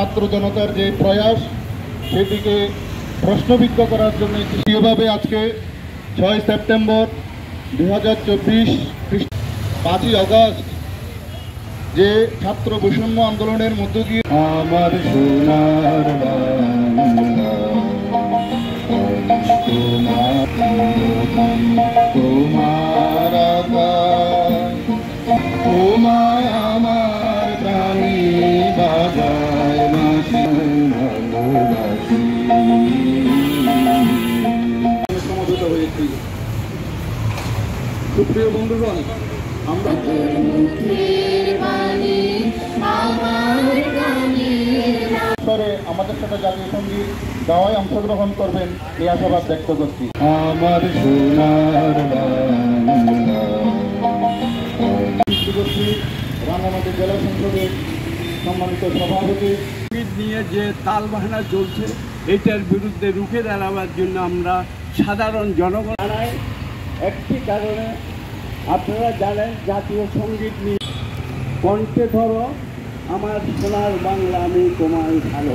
ছাত্র জনতার যে প্রয়াস সেটিকে প্রশ্নবিদ্ধ করার জন্য এভাবে আজকে 6 সেপ্টেম্বর 2024 5ই আগস্ট যে ছাত্র বৈষম্য আন্দোলনের মধ্য দিয়ে আমার সোনার তোমার তোমায় আমার প্রাণী বাজায় ভালোবাসি সমবেত হয়েছি। সুপ্রিয় বন্ধুগণ, আমরা আমাদের সাথে জাতীয় সঙ্গীত গাওয়ায় অংশগ্রহণ করবেন এই আশাবাদ ব্যক্ত করছি। আমার সোনার রাঙ্গামাটি জেলা সংসদের সম্মানিত সভাপতি নিয়ে যে তালবাহানা চলছে এটার বিরুদ্ধে রুখে দাঁড়াবার জন্য আমরা সাধারণ জনগণ একটি কারণে আপনারা জানেন জাতীয় সঙ্গীত নিয়ে কণ্ঠে ধরো আমার সোনার বাংলা আমি তোমায় ভালো